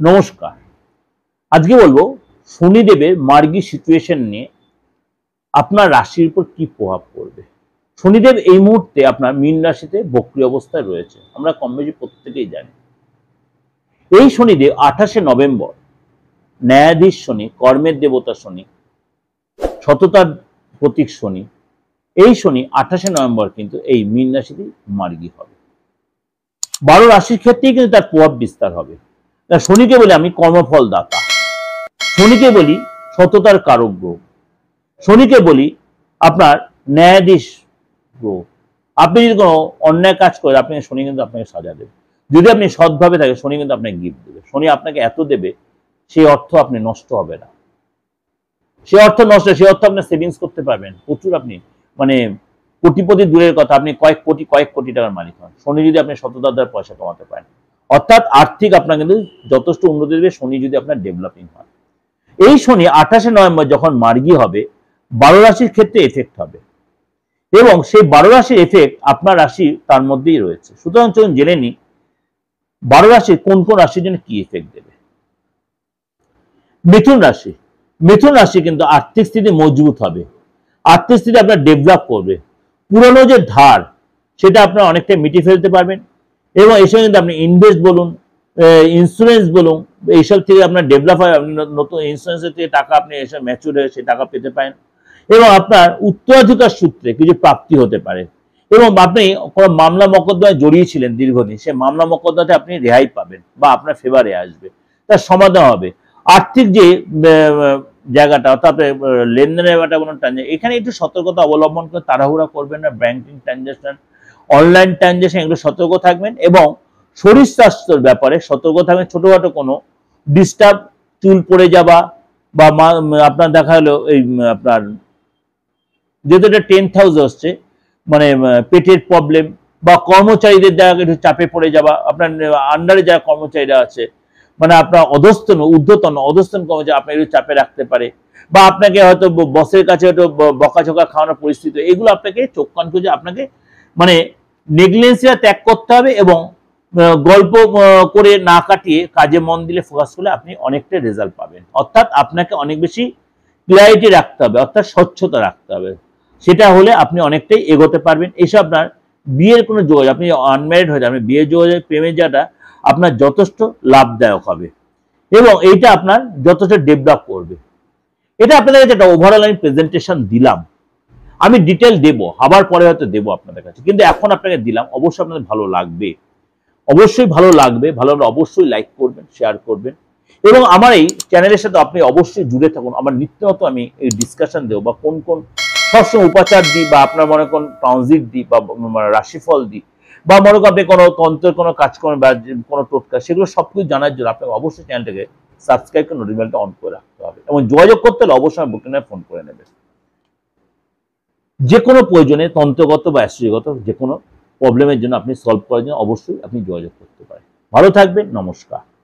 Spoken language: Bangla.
নমস্কার। আজকে বলবো শনিদেবের মার্গী সিচুয়েশন নিয়ে আপনার রাশির উপর কি প্রভাব পড়বে। শনিদেব এই মুহূর্তে আপনার মীন রাশিতে বক্রী অবস্থায় রয়েছে, আমরা কম বেশি প্রত্যেকেই জানি। এই শনিদেব 28শে নভেম্বর ন্যায়াধীশ শনি, কর্মের দেবতা শনি, সততার প্রতীক শনি, এই শনি 28শে নভেম্বর কিন্তু এই মীন রাশিতেই মার্গী হবে। 12 রাশির ক্ষেত্রেই কিন্তু তার প্রভাব বিস্তার হবে। শনিকে বলি আমি কর্মফল দাতা, শনিকে বলি সততার কারক গ্রহ, শনিকে বলি আপনার ন্যায়াধীশ গ্রহ। আপনি যদি কোনো অন্যায় কাজ করেন, আপনি শনি কিন্তু আপনাকে সাজা দেবে। যদি আপনি সৎভাবে থাকে, শনি কিন্তু আপনাকে গিফট দেবে। শনি আপনাকে এত দেবে, সেই অর্থ আপনি নষ্ট হবে না। সে অর্থ নষ্ট, সে অর্থ আপনি সেভিংস করতে পারবেন প্রচুর। আপনি মানে কোটিপতি দূরের কথা, আপনি কয়েক কোটি টাকার মালিক হন শনি যদি আপনি সততার দ্বারা পয়সা কমাতে পারেন। অর্থাৎ আর্থিক আপনার কিন্তু যথেষ্ট উন্নতি দেবে শনি যদি আপনার ডেভেলপিং হয়। এই শনি 28শে নভেম্বর যখন মার্গী হবে, 12 রাশির ক্ষেত্রে এফেক্ট হবে এবং সেই 12 রাশির এফেক্ট আপনার রাশি তার মধ্যেই রয়েছে। সুতরাং চলুন জেনে নিই 12 রাশির কোন কোন রাশির জন্য কি এফেক্ট দেবে। মিথুন রাশি, মিথুন রাশি কিন্তু আর্থিক স্থিতি মজবুত হবে, আর্থিক স্থিতি আপনার ডেভেলপ করবে। পুরনো যে ধার সেটা আপনার অনেকটা মিটিয়ে ফেলতে পারবেন এবং এই সঙ্গে কিন্তু আপনি ইনভেস্ট বলুন, ইন্স্যুরেন্স বলুন, এইসব থেকে আপনার ডেভেলপ হয়। আপনি নতুন ইন্স্যুরেন্সের থেকে টাকা আপনি এসব ম্যাচিউর হয়ে সেই টাকা পেতে পারেন এবং আপনার উত্তরাধিকার সূত্রে কিছু প্রাপ্তি হতে পারে এবং আপনি কোনো মামলা মকদ্দমায় জড়িয়েছিলেন দীর্ঘদিন, সেই মামলা মকদ্দমাতে আপনি রেহাই পাবেন বা আপনার ফেভারে আসবে, তার সমাধান হবে। আর্থিক যে জায়গাটা অর্থাৎ লেনদেনের ব্যাপারটা কোনো ট্রানজাকশন, এখানে একটু সতর্কতা অবলম্বন করে তাড়াহুড়া করবেন না। ব্যাংকিং ট্রানজাকশন, অনলাইন ট্রানজাকশন এগুলো সতর্ক থাকবেন এবং শরীর স্বাস্থ্যের ব্যাপারে সতর্ক থাকবেন। ছোটখাটো কোনো ডিস্টার্ব, চুল পড়ে যাওয়া বা আপনার দেখা হলো এই আপনার যেহেতু এটা 10th হাউস হচ্ছে, মানে পেটের প্রবলেম বা কর্মচারীদের দ্বারা একটু চাপে পড়ে যাওয়া, আপনার আন্ডারে যারা কর্মচারীরা আছে মানে আপনার অধস্তন অধস্তন কর্মচারী আপনার একটু চাপে রাখতে পারে বা আপনাকে হয়তো বসের কাছে হয়তো বকাঝকা খাওয়ানোর পরিস্থিতি, এগুলো আপনাকে চোখ কান খুঁজে আপনাকে মানে নেগলিজেন্সিয়া ত্যাগ করতে হবে এবং গল্প করে না কাটিয়ে কাজে মন দিলে, ফোকাস করলে আপনি অনেকটা রেজাল্ট পাবেন। অর্থাৎ আপনাকে অনেক বেশি ক্লিয়ারিটি রাখতে হবে, অর্থাৎ স্বচ্ছতা রাখতে হবে। সেটা হলে আপনি অনেকটাই এগোতে পারবেন। এসব আপনার বিয়ের কোনো যোগাযোগ, আপনি আনম্যারিড হয়ে যাবেন, বিয়ের যোগাযোগ প্রেমের যাটা আপনার যথেষ্ট লাভদায়ক হবে এবং এইটা আপনার যথেষ্ট ডেভেলপ করবে। এটা আপনাদের কাছে একটা ওভারঅল আমি প্রেজেন্টেশন দিলাম। আমি ডিটেল দেবো, আবার পরে হয়তো দেবো আপনাদের কাছে, কিন্তু এখন আপনাকে দিলাম। অবশ্যই আপনাদের ভালো লাগবে, অবশ্যই ভালো লাগবে। ভালো লাগলে অবশ্যই লাইক করবেন, শেয়ার করবেন এবং আমার এই চ্যানেলের সাথে আপনি অবশ্যই জুড়ে থাকুন। আমার নিত্য নতুন আমি এই ডিসকাশন দেবো বা কোন কোন সবসময় উপাচার দিই বা আপনার মনে কোন ট্রানজিট দিই বা রাশিফল দিই বা মনে করেন আপনি কোনো তন্ত্রের কোনো কাজ করেন বা কোনো টোটকা, সেগুলো সবকিছু জানার জন্য আপনাকে অবশ্যই চ্যানেলটাকে সাবস্ক্রাইব করে নোটিফিকেশনটা অন করে রাখতে হবে এবং যোগাযোগ করতে হলে অবশ্যই বুকিংয়ে ফোন করে নেবেন। যে কোনো প্রয়োজনে তন্ত্রগত বা অ্যাস্ট্রোলজিগত যে কোনো প্রবলেমের জন্য আপনি সলভ করার জন্য অবশ্যই আপনি যোগাযোগ করতে পারেন। ভালো থাকবেন, নমস্কার।